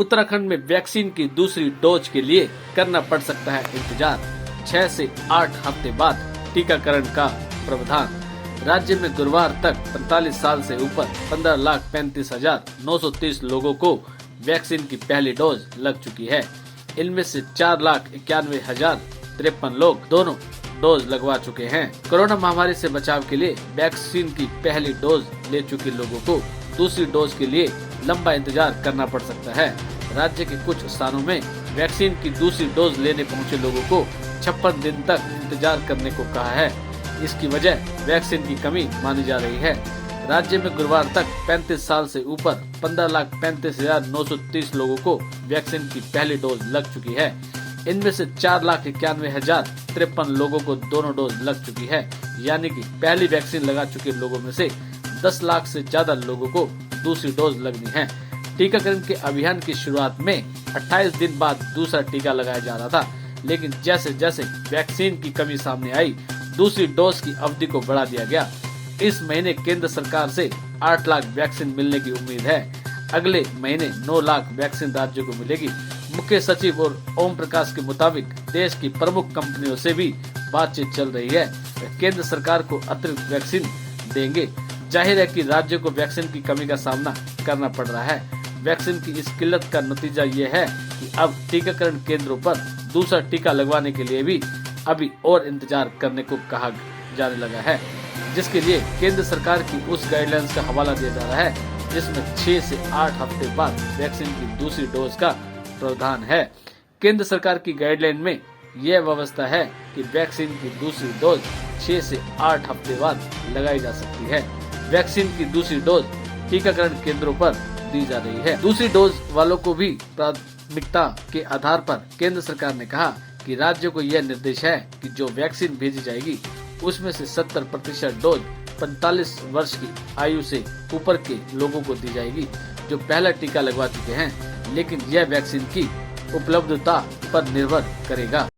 उत्तराखंड में वैक्सीन की दूसरी डोज के लिए करना पड़ सकता है इंतजार। 6 से 8 हफ्ते बाद टीकाकरण का प्रावधान। राज्य में गुरुवार तक 45 साल से ऊपर 15,35,930 लोगों को वैक्सीन की पहली डोज लग चुकी है। इनमें से 4,91,053 लोग दोनों डोज लगवा चुके हैं। कोरोना महामारी से बचाव के लिए वैक्सीन की पहली डोज ले चुके लोगों को दूसरी डोज के लिए लंबा इंतजार करना पड़ सकता है। राज्य के कुछ स्थानों में वैक्सीन की दूसरी डोज लेने पहुंचे लोगों को 56 दिन तक इंतजार करने को कहा है। इसकी वजह वैक्सीन की कमी मानी जा रही है। राज्य में गुरुवार तक 35 साल से ऊपर 15,35,930 लोगों को वैक्सीन की पहली डोज लग चुकी है। इनमें से 4,91,053 लोगों को दोनों डोज लग चुकी है, यानी कि पहली वैक्सीन लगा चुके लोगों में से 10 लाख से ज्यादा लोगों को दूसरी डोज लगनी है। टीकाकरण के अभियान की शुरुआत में 28 दिन बाद दूसरा टीका लगाया जा रहा था, लेकिन जैसे जैसे वैक्सीन की कमी सामने आई, दूसरी डोज की अवधि को बढ़ा दिया गया। इस महीने केंद्र सरकार से 8 लाख वैक्सीन मिलने की उम्मीद है। अगले महीने 9 लाख वैक्सीन राज्यों को मिलेगी। मुख्य सचिव और ओम प्रकाश के मुताबिक देश की प्रमुख कंपनियों से भी बातचीत चल रही है। केंद्र सरकार को अतिरिक्त वैक्सीन देंगे। जाहिर है कि राज्यों को वैक्सीन की कमी का सामना करना पड़ रहा है। वैक्सीन की इस किल्लत का नतीजा ये है कि अब टीकाकरण केंद्रों पर दूसरा टीका लगवाने के लिए भी अभी और इंतजार करने को कहा जाने लगा है, जिसके लिए केंद्र सरकार की उस गाइडलाइंस का हवाला दिया जा रहा है जिसमें 6 से 8 हफ्ते बाद वैक्सीन की दूसरी डोज का प्रावधान है। केंद्र सरकार की गाइडलाइन में यह व्यवस्था है कि वैक्सीन की दूसरी डोज 6 से 8 हफ्ते बाद लगाई जा सकती है। वैक्सीन की दूसरी डोज टीकाकरण केंद्रों पर दी जा रही है। दूसरी डोज वालों को भी प्राथमिकता के आधार पर केंद्र सरकार ने कहा कि राज्यों को यह निर्देश है कि जो वैक्सीन भेजी जाएगी उसमें से 70% डोज 45 वर्ष की आयु से ऊपर के लोगों को दी जाएगी जो पहला टीका लगवा चुके हैं, लेकिन यह वैक्सीन की उपलब्धता पर निर्भर करेगा।